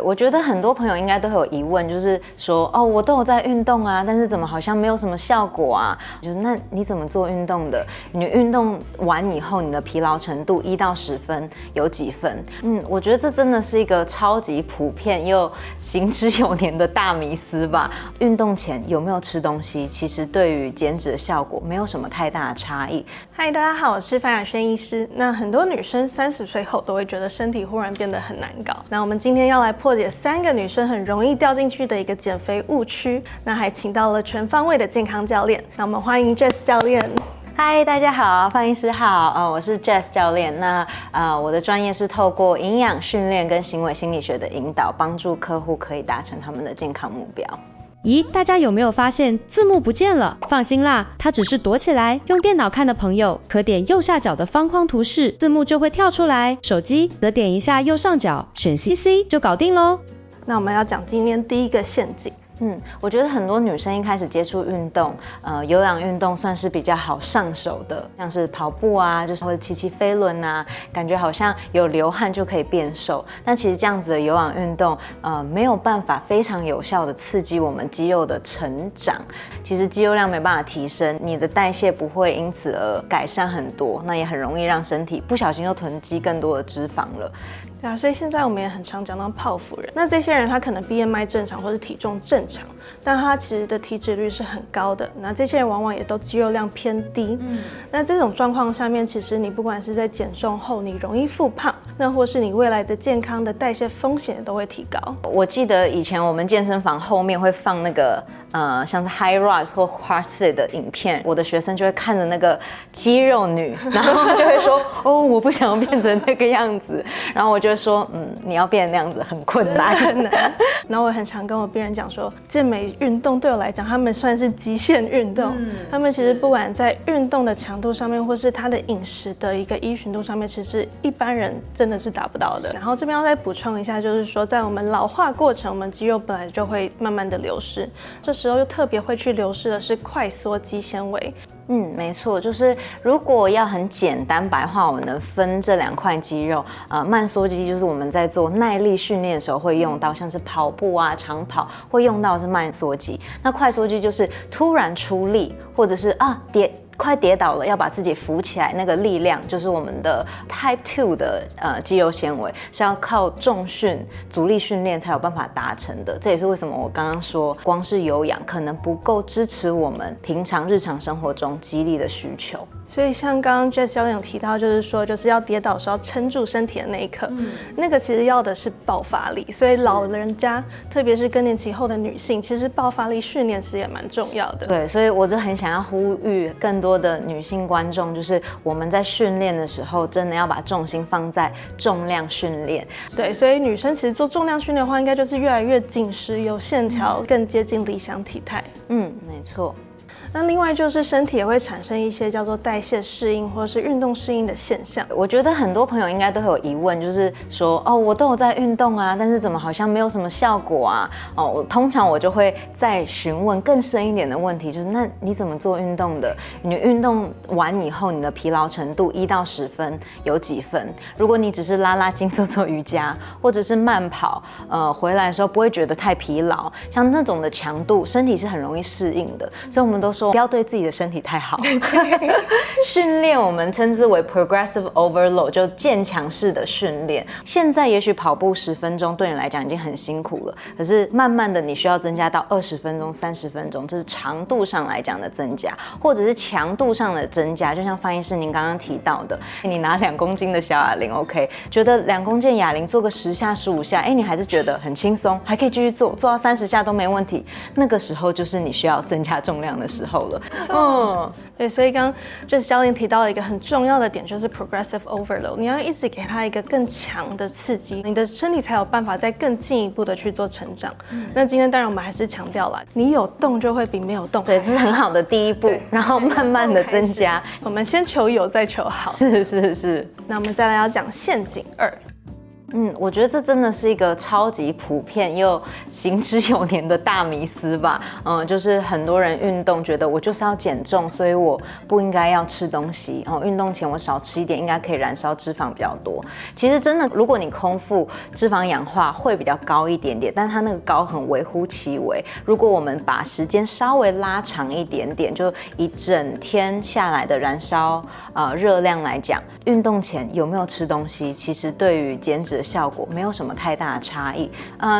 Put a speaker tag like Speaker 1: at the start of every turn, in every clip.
Speaker 1: 我觉得很多朋友应该都有疑问，就是说，哦，我都有在运动啊，但是怎么好像没有什么效果啊？就是那你怎么做运动的？你运动完以后，你的疲劳程度1到10分有几分？我觉得这真的是一个超级普遍又行之有年的大迷思吧。运动前有没有吃东西，其实对于减脂的效果没有什么太大的差异。
Speaker 2: 嗨，大家好，我是范雅萱医师。那很多女生30岁后都会觉得身体忽然变得很难搞。那我们今天要来破解3个女生很容易掉进去的一个减肥误区。那还请到了全方位的健康教练。那我们欢迎 Jess 教练。
Speaker 1: 嗨，大家好，范医师好，我是 Jess 教练。那我的专业是透过营养训练跟行为心理学的引导，帮助客户可以达成他们的健康目标。
Speaker 3: 咦，大家有没有发现字幕不见了？放心啦，它只是躲起来。用电脑看的朋友，可点右下角的方框图示，字幕就会跳出来。手机则点一下右上角，选 CC 就搞定咯。
Speaker 2: 那我们要讲今天第一个陷阱。
Speaker 1: 我觉得很多女生一开始接触运动，有氧运动算是比较好上手的，像是跑步啊，就是或者骑飞轮啊，感觉好像有流汗就可以变瘦。但其实这样子的有氧运动，没有办法非常有效的刺激我们肌肉的成长。其实肌肉量没办法提升，你的代谢不会因此而改善很多，那也很容易让身体不小心又囤积更多的脂肪了。
Speaker 2: 对啊，所以现在我们也很常讲到泡芙人。那这些人他可能 BMI 正常或是体重正常，但他其实的体脂率是很高的。那这些人往往也都肌肉量偏低。那这种状况下面，其实你不管是在减重后，你容易复胖，那或是你未来的健康的代谢风险都会提高。
Speaker 1: 我记得以前我们健身房后面会放那个像是 High Rocks 或 CrossFit 的影片，我的学生就会看着那个肌肉女，然后就会说哦，我不想要变成那个样子，然后我就会说你要变那样子很困难，
Speaker 2: 很难。然后我很常跟我病人讲说，健美运动对我来讲，他们算是极限运动。他们其实不管在运动的强度上面，或是他的饮食的一个依循度上面，其实一般人真的是达不到的。然后这边要再补充一下，就是说在我们老化过程，我们肌肉本来就会慢慢的流失，这时候又特别会去流失的是快缩肌纤维。
Speaker 1: 没错，就是如果要很简单白话，我能分这2块肌肉，慢缩肌就是我们在做耐力训练的时候会用到，像是跑步啊、长跑会用到的是慢缩肌。那快缩肌就是突然出力，或者是快跌倒了，要把自己扶起来，那个力量就是我们的 Type 2的肌肉纤维，是要靠重训、阻力训练才有办法达成的。这也是为什么我刚刚说，光是有氧可能不够支持我们平常日常生活中肌力的需求。
Speaker 2: 所以像刚刚 Jess 教练有提到，就是说就是要跌倒的时候撑住身体的那一刻，那个其实要的是爆发力。所以老人家，特别是更年期后的女性，其实爆发力训练其实也蛮重要的。
Speaker 1: 对，所以我就很想要呼吁更多的女性观众，就是我们在训练的时候，真的要把重心放在重量训练。
Speaker 2: 对，所以女生其实做重量训练的话，应该就是越来越紧实、有线条，更接近理想体态。
Speaker 1: 没错。
Speaker 2: 那另外就是身体也会产生一些叫做代谢适应或是运动适应的现象。
Speaker 1: 我觉得很多朋友应该都会有疑问，就是说哦，我都有在运动啊，但是怎么好像没有什么效果啊？通常我就会再询问更深一点的问题，就是那你怎么做运动的？你运动完以后，你的疲劳程度1到10分有几分？如果你只是拉筋、做瑜伽，或者是慢跑，回来的时候不会觉得太疲劳，像那种的强度，身体是很容易适应的。所以我们都说不要对自己的身体太好。训练我们称之为 progressive overload， 就渐强式的训练。现在也许跑步10分钟对你来讲已经很辛苦了，可是慢慢的你需要增加到20分钟、30分钟，这是长度上来讲的增加，或者是强度上的增加。就像范医师您刚刚提到的，你拿2公斤的小哑铃 ，OK， 觉得2公斤哑铃做个10下、15下，你还是觉得很轻松，还可以继续做到30下都没问题。那个时候就是你需要增加重量的时候了。
Speaker 2: 对，所以刚刚Jess教练提到了一个很重要的点，就是 progressive overload， 你要一直给他一个更强的刺激，你的身体才有办法再更进一步的去做成长。那今天当然我们还是强调了，你有动就会比没有动好。
Speaker 1: 对，这是很好的第一步，然后慢慢的增加。
Speaker 2: 我们先求有再求好。
Speaker 1: 是。
Speaker 2: 那我们再来要讲陷阱2。
Speaker 1: 我觉得这真的是一个超级普遍又行之有年的大迷思吧。就是很多人运动觉得我就是要减重，所以我不应该要吃东西。运动前我少吃一点，应该可以燃烧脂肪比较多。其实真的，如果你空腹，脂肪氧化会比较高一点点，但它那个高很微乎其微。如果我们把时间稍微拉长一点点，就一整天下来的燃烧热量来讲，运动前有没有吃东西，其实对于减脂的效果没有什么太大的差异。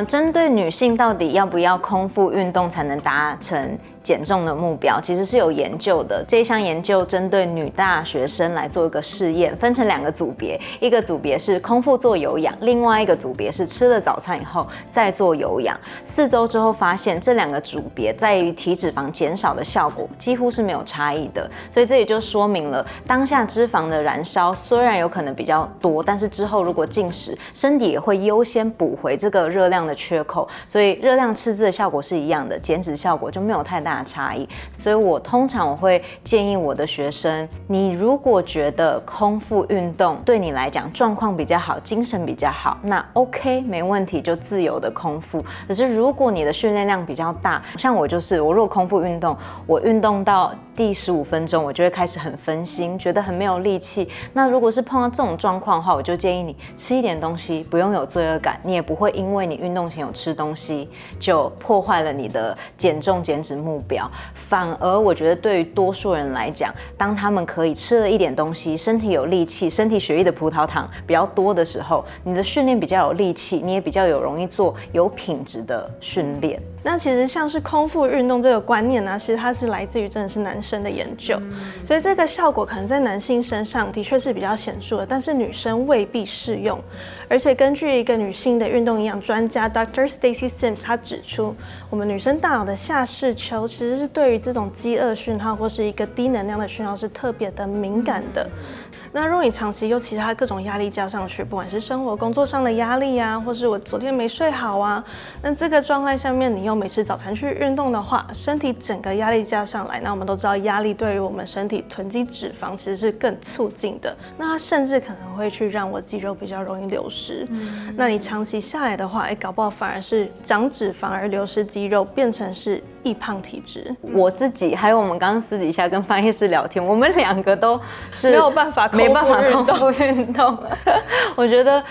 Speaker 1: 针对女性到底要不要空腹运动才能达成减重的目标，其实是有研究的。这一项研究针对女大学生来做一个试验，分成2个组别，一个组别是空腹做有氧，另外一个组别是吃了早餐以后再做有氧。4周之后发现，这2个组别在于体脂肪减少的效果几乎是没有差异的。所以这也就说明了，当下脂肪的燃烧虽然有可能比较多，但是之后如果进食，身体也会优先补回这个热量的缺口，所以热量赤字的效果是一样的，减脂效果就没有太大的差异。所以我通常会建议我的学生，你如果觉得空腹运动对你来讲状况比较好，精神比较好，那 OK 没问题，就自由的空腹。可是如果你的训练量比较大，像我如果空腹运动，我运动到第15分钟，我就会开始很分心，觉得很没有力气。那如果是碰到这种状况的话，我就建议你吃一点东西，不用有罪恶感，你也不会因为你运动前有吃东西就破坏了你的减重减脂目标。反而我觉得对于多数人来讲，当他们可以吃了一点东西，身体有力气，身体血液的葡萄糖比较多的时候，你的训练比较有力气，你也比较容易做有品质的训练。
Speaker 2: 那其实像是空腹运动这个观念呢，其实它是来自于真的是男生的研究，所以这个效果可能在男性身上的确是比较显著的，但是女生未必适用。而且根据一个女性的运动营养专家 Dr. Stacy Sims 她指出，我们女生大脑的下视丘其实是对于这种饥饿讯号或是一个低能量的讯号是特别的敏感的。那如果你长期有其他各种压力加上去，不管是生活工作上的压力啊，或是我昨天没睡好啊，那这个状态下面你又没吃早餐去运动的话，身体整个压力加上来，那我们都知道压力对于我们身体囤积脂肪其实是更促进的，那它甚至可能会去让我肌肉比较容易流失。那你长期下来的话，搞不好反而是长脂肪而流失肌肉，变成是易胖体质。
Speaker 1: 我自己还有我们刚刚私底下跟翻译师聊天，我们2个都是
Speaker 2: 没有办法空腹
Speaker 1: 运动。我觉得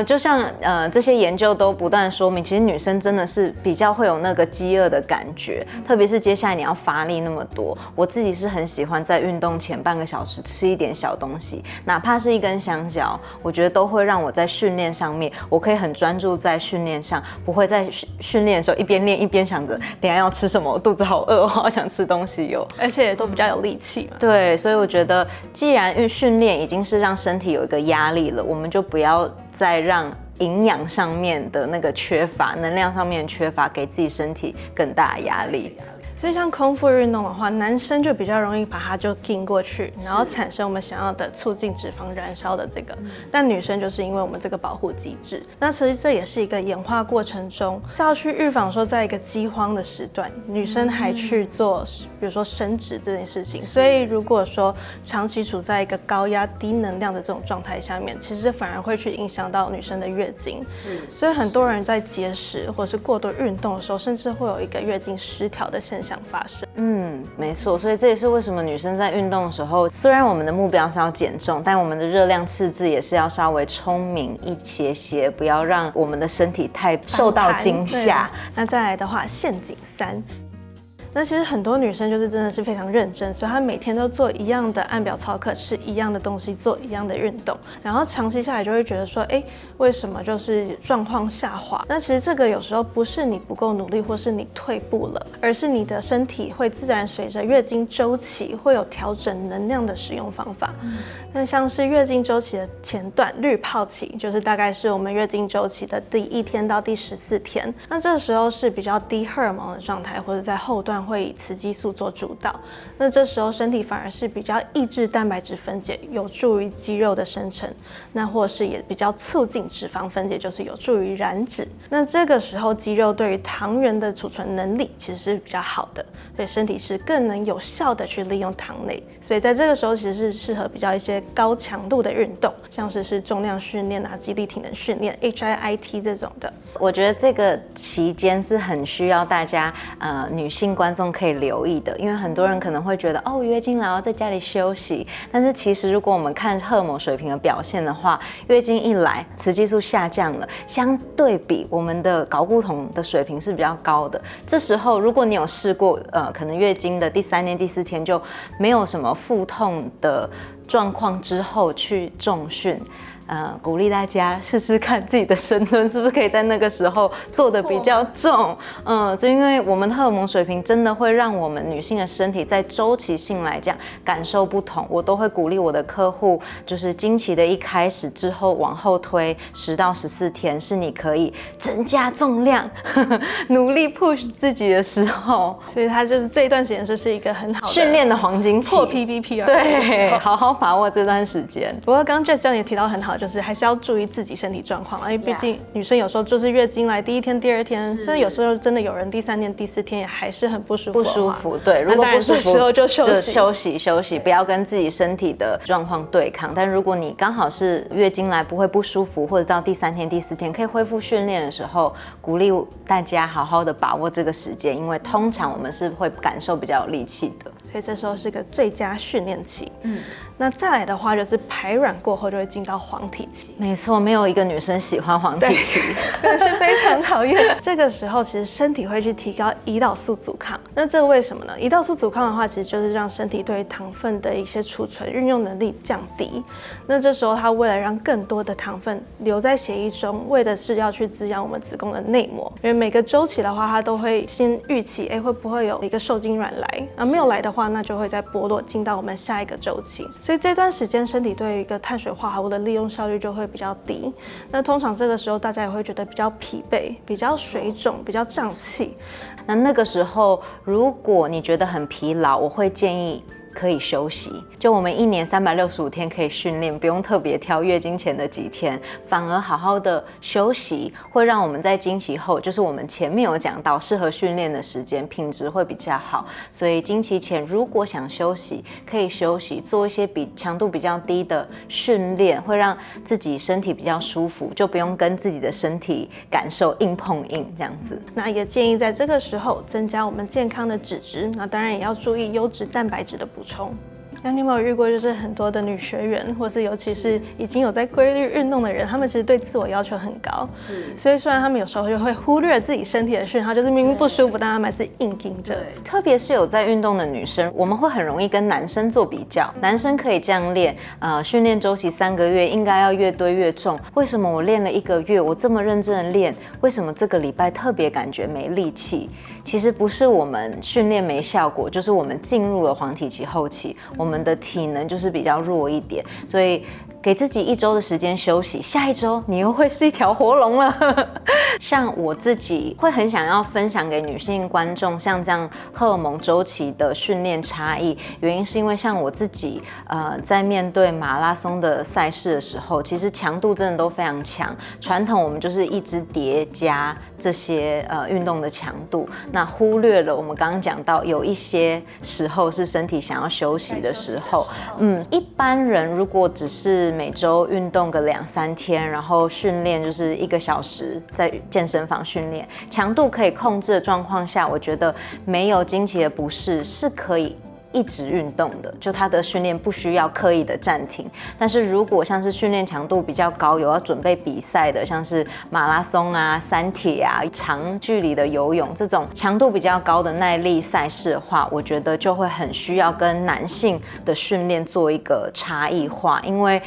Speaker 1: 就像这些研究都不断说明，其实女生真的是比较会有那个饥饿的感觉，特别是接下来你要发力那么多。我自己是很喜欢在运动前半个小时吃一点小东西，哪怕是一根香蕉，我觉得都会让我在训练上面，我可以很专注在训练上，不会在训练的时候一边练一边想着等一下要吃什么，我肚子好饿，我好想吃东西哟，
Speaker 2: 而且也都比较有力气嘛。
Speaker 1: 对，所以我觉得既然训练已经是让身体有一个压力了，我们就不要再让营养上面的那个缺乏，能量上面的缺乏，给自己身体更大的压力。
Speaker 2: 所以像空腹运动的话，男生就比较容易把它就进过去，然后产生我们想要的促进脂肪燃烧的这个。但女生就是因为我们这个保护机制，那其实这也是一个演化过程中是要去预防说，在一个饥荒的时段，女生还去做比如说生殖这件事情。所以如果说长期处在一个高压低能量的这种状态下面，其实反而会去影响到女生的月经。所以很多人在节食或是过度运动的时候，甚至会有一个月经失调的现象发生。
Speaker 1: 没错，所以这也是为什么女生在运动的时候，虽然我们的目标是要减重，但我们的热量赤字也是要稍微聪明一些，不要让我们的身体太受到惊吓。
Speaker 2: 那再来的话，陷阱3。那其实很多女生就是真的是非常认真，所以她每天都做一样的按表操课，吃一样的东西，做一样的运动，然后长期下来就会觉得说，为什么就是状况下滑？那其实这个有时候不是你不够努力，或是你退步了，而是你的身体会自然随着月经周期会有调整能量的使用方法。那像是月经周期的前段滤泡期，就是大概是我们月经周期的第1天到第14天，那这个时候是比较低荷尔蒙的状态，或者在后段会以雌激素做主导，那这时候身体反而是比较抑制蛋白质分解，有助于肌肉的生成，那或是也比较促进脂肪分解，就是有助于燃脂。那这个时候肌肉对于糖原的储存能力其实是比较好的，所以身体是更能有效的去利用糖类，所以在这个时候其实是适合比较一些高强度的运动，像是重量训练啊、肌力体能训练、HIIT 这种的。
Speaker 1: 我觉得这个期间是很需要大家女性观众可以留意的，因为很多人可能会觉得月经来要在家里休息，但是其实如果我们看荷尔蒙水平的表现的话，月经一来，雌激素下降了，相对比我们的睾固酮的水平是比较高的。这时候如果你有试过可能月经的第3天、第4天就没有什么腹痛的状况之后去重训。鼓励大家试试看自己的深蹲是不是可以在那个时候做的比较重，就因为我们的荷尔蒙水平真的会让我们女性的身体在周期性来讲感受不同。我都会鼓励我的客户，就是经期的一开始之后往后推10到14天，是你可以增加重量，努力 push 自己的时候。
Speaker 2: 所以它就是这一段时间就是一个很好的
Speaker 1: 训练的黄金期，
Speaker 2: 破 PBPR。
Speaker 1: 对，好好把握这段时间。
Speaker 2: 不过刚刚 Jess 也提到很好。就是还是要注意自己身体状况，因为毕竟女生有时候就是月经来第1天、第2天，甚至有时候真的有人第3天、第4天也还是很不舒服。
Speaker 1: 对，如果不舒服，
Speaker 2: 这时候就休
Speaker 1: 息，不要跟自己身体的状况对抗。但如果你刚好是月经来不会不舒服，或者到第3天、第4天可以恢复训练的时候，鼓励大家好好的把握这个时间，因为通常我们是会感受比较有力气的。
Speaker 2: 所以这时候是个最佳训练期。那再来的话就是排卵过后就会进到黄体期。
Speaker 1: 没错，没有一个女生喜欢黄体期，
Speaker 2: 是非常讨厌。这个时候其实身体会去提高胰岛素阻抗。那这个为什么呢？胰岛素阻抗的话，其实就是让身体对糖分的一些储存运用能力降低。那这时候它为了让更多的糖分留在血液中，为的是要去滋养我们子宫的内膜。因为每个周期的话，它都会先预期，会不会有一个受精卵来？没有来的话，那就会再剥落进到我们下一个周期。所以这段时间身体对于一个碳水化合物的利用效率就会比较低。那通常这个时候大家也会觉得比较疲惫、比较水肿、比较胀气。
Speaker 1: 那个时候如果你觉得很疲劳，我会建议可以休息，就我们1年365天可以训练，不用特别挑月经前的几天，反而好好的休息，会让我们在经期后，就是我们前面有讲到适合训练的时间，品质会比较好。所以经期前如果想休息，可以休息，做一些强度比较低的训练，会让自己身体比较舒服，就不用跟自己的身体感受硬碰硬这样子。
Speaker 2: 那也建议在这个时候增加我们健康的脂质，那当然也要注意优质蛋白质的补充。那你有没有遇过，就是很多的女学员，或是尤其是已经有在规律运动的人，他们其实对自我要求很高，所以虽然他们有时候就会忽略自己身体的讯号，就是明明不舒服，但他们还是硬盯着。
Speaker 1: 特别是有在运动的女生，我们会很容易跟男生做比较，男生可以这样练，训练周期3个月应该要越堆越重，为什么我练了1个月，我这么认真的练，为什么这个礼拜特别感觉没力气？其实不是我们训练没效果，就是我们进入了黄体期后期，我们的体能就是比较弱一点，所以给自己1周的时间休息，下1周你又会是一条活龙了。像我自己会很想要分享给女性观众，像这样荷尔蒙周期的训练差异，原因是因为像我自己在面对马拉松的赛事的时候，其实强度真的都非常强。传统我们就是一直叠加这些运动的强度，那忽略了我们刚刚讲到有一些时候是身体想要休息的时候。一般人如果只是每周运动个2-3天，然后训练就是1个小时在健身房训练，强度可以控制的状况下，我觉得没有经期的不适是可以一直运动的，就他的训练不需要刻意的暂停。但是如果像是训练强度比较高，有要准备比赛的，像是马拉松啊、三铁啊、长距离的游泳这种强度比较高的耐力赛事的话，我觉得就会很需要跟男性的训练做一个差异化。因为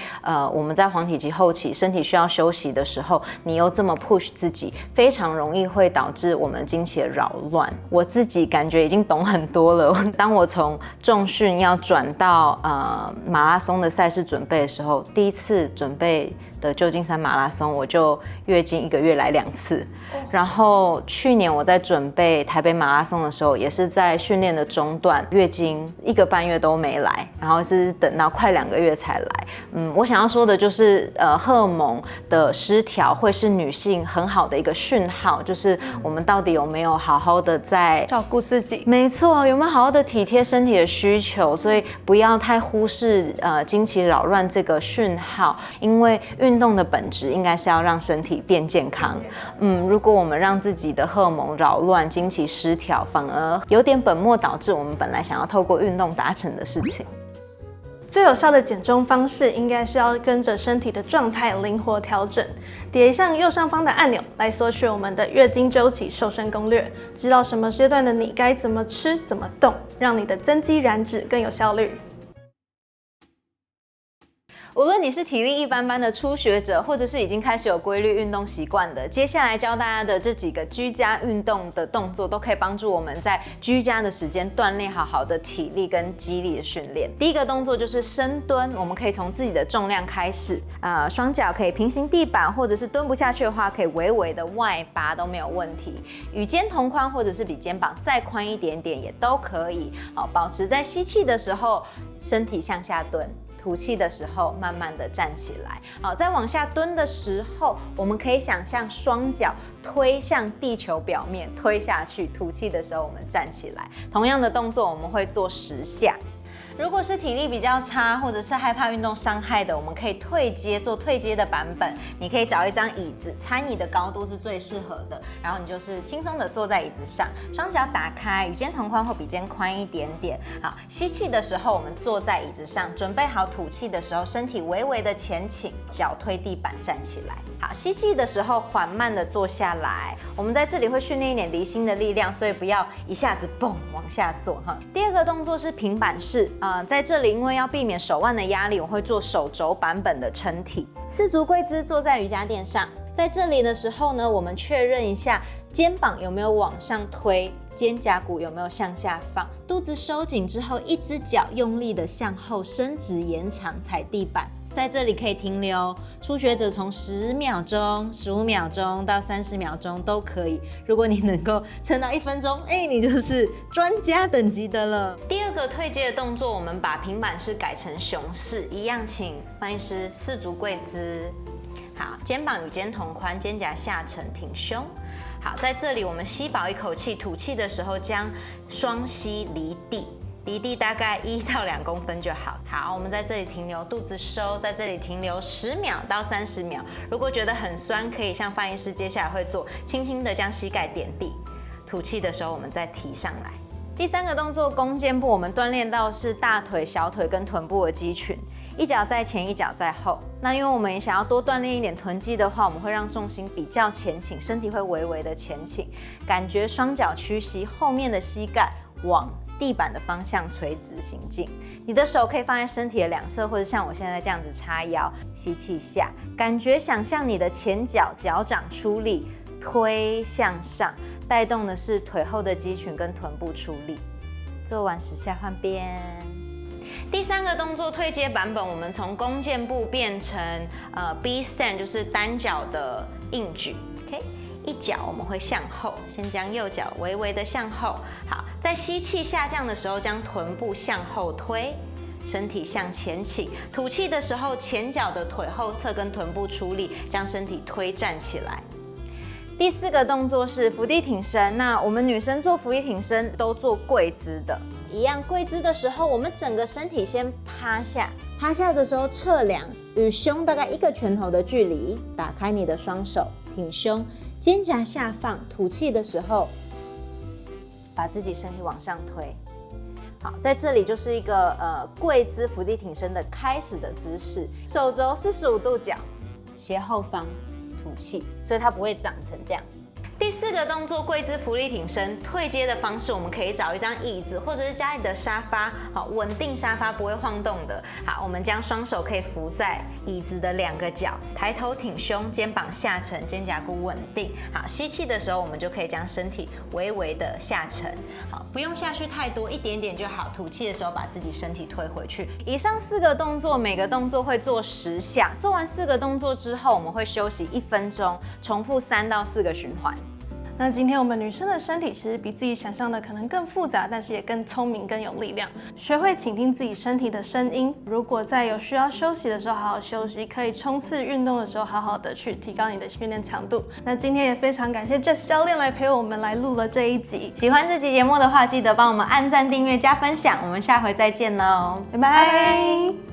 Speaker 1: 我们在黄体期后期身体需要休息的时候，你又这么 push 自己，非常容易会导致我们经期的扰乱。我自己感觉已经懂很多了。当我从重训要转到马拉松的赛事准备的时候，第一次准备的旧金山马拉松，我就月经1个月来2次。然后去年我在准备台北马拉松的时候，也是在训练的中段，月经1个半月都没来，然后是等到快2个月才来。我想要说的就是，荷尔蒙的失调会是女性很好的一个讯号，就是我们到底有没有好好的在
Speaker 2: 照顾自己。
Speaker 1: 没错，有没有好好的体贴身体的需求？所以不要太忽视经期扰乱这个讯号，因为运动的本质应该是要让身体变健康。如果我们让自己的荷尔蒙扰乱、经期失调，反而有点本末倒置我们本来想要透过运动达成的事情。
Speaker 2: 最有效的减重方式应该是要跟着身体的状态灵活调整。点一下右上方的按钮来索取我们的月经周期瘦身攻略，知道什么阶段的你该怎么吃、怎么动，让你的增肌燃脂更有效率。
Speaker 1: 无论你是体力一般般的初学者，或者是已经开始有规律运动习惯的，接下来教大家的这几个居家运动的动作，都可以帮助我们在居家的时间锻炼好好的体力跟肌力的训练。第一个动作就是深蹲，我们可以从自己的重量开始，双脚可以平行地板，或者是蹲不下去的话，可以微微的外八都没有问题。与肩同宽，或者是比肩膀再宽一点点也都可以。保持在吸气的时候身体向下蹲。吐气的时候，慢慢的站起来。好，在往下蹲的时候，我们可以想象双脚推向地球表面，推下去。吐气的时候，我们站起来。同样的动作，我们会做10下。如果是体力比较差，或者是害怕运动伤害的，我们可以退阶，做退阶的版本。你可以找一张椅子，猜你的高度是最适合的，然后你就是轻松的坐在椅子上，双脚打开，与肩同宽或比肩宽一点点。好，吸气的时候我们坐在椅子上，准备好吐气的时候，身体微微的前倾，脚推地板站起来。好，吸气的时候缓慢的坐下来。我们在这里会训练一点离心的力量，所以不要一下子蹦往下坐哈。第二个动作是平板式，在这里因为要避免手腕的压力，我会做手肘版本的撑体，四足跪姿坐在瑜伽垫上。在这里的时候呢，我们确认一下肩膀有没有往上推，肩胛骨有没有向下放，肚子收紧之后，一只脚用力的向后伸直延长踩地板。在这里可以停留，初学者从10秒钟、15秒钟到30秒钟都可以。如果你能够撑到1分钟，你就是专家等级的了。第二个退阶的动作，我们把平板式改成熊式，一样请翻译师四足跪姿。好，肩膀与肩同宽，肩胛下沉，挺胸。好，在这里我们吸饱一口气，吐气的时候将双膝离地。离地大概1到2公分就好。好，我们在这里停留，肚子收，在这里停留10秒到30秒。如果觉得很酸，可以像翻译师接下来会做，轻轻的将膝盖点地。吐气的时候，我们再提上来。第三个动作弓箭步，我们锻炼到是大腿、小腿跟臀部的肌群，一脚在前，一脚在后。那因为我们也想要多锻炼一点臀肌的话，我们会让重心比较前倾，身体会微微的前倾，感觉双脚屈膝，后面的膝盖往地板的方向垂直行进，你的手可以放在身体的两侧，或者像我现在这样子叉腰，吸气下，感觉想象你的前脚脚掌出力，推向上，带动的是腿后的肌群跟臀部出力。做完10下换边。第三个动作退阶版本，我们从弓箭步变成B stand， 就是单脚的硬举 ，OK。一脚我们会向后，先将右脚微微的向后。好，在吸气下降的时候，将臀部向后推，身体向前倾。吐气的时候，前脚的腿后侧跟臀部出力，将身体推站起来。第四个动作是伏地挺身。那我们女生做伏地挺身都做跪姿的，一样跪姿的时候，我们整个身体先趴下，趴下的时候测量与胸大概1个拳头的距离，打开你的双手，挺胸。肩胛下放，吐气的时候，把自己身体往上推。好，在这里就是一个跪姿伏地挺身的开始的姿势，手肘45度角，斜后方，吐气，所以它不会长成这样。第第4个动作，跪姿浮力挺身。退阶的方式，我们可以找一张椅子或者是家里的沙发，好，稳定沙发不会晃动的。好，我们将双手可以扶在椅子的2个角，抬头挺胸，肩膀下沉，肩胛骨稳定。好，吸气的时候，我们就可以将身体微微的下沉。好，不用下去太多，一点点就好。吐气的时候，把自己身体推回去。以上4个动作，每个动作会做10下。做完4个动作之后，我们会休息1分钟，重复3到4个循环。
Speaker 2: 那今天我们女生的身体其实比自己想象的可能更复杂，但是也更聪明、更有力量。学会倾听自己身体的声音，如果在有需要休息的时候好好休息，可以冲刺运动的时候好好的去提高你的训练强度。那今天也非常感谢 Jess 教练来陪我们来录了这一集。
Speaker 1: 喜欢这集节目的话，记得帮我们按赞、订阅、加分享。我们下回再见喽，
Speaker 2: 拜拜。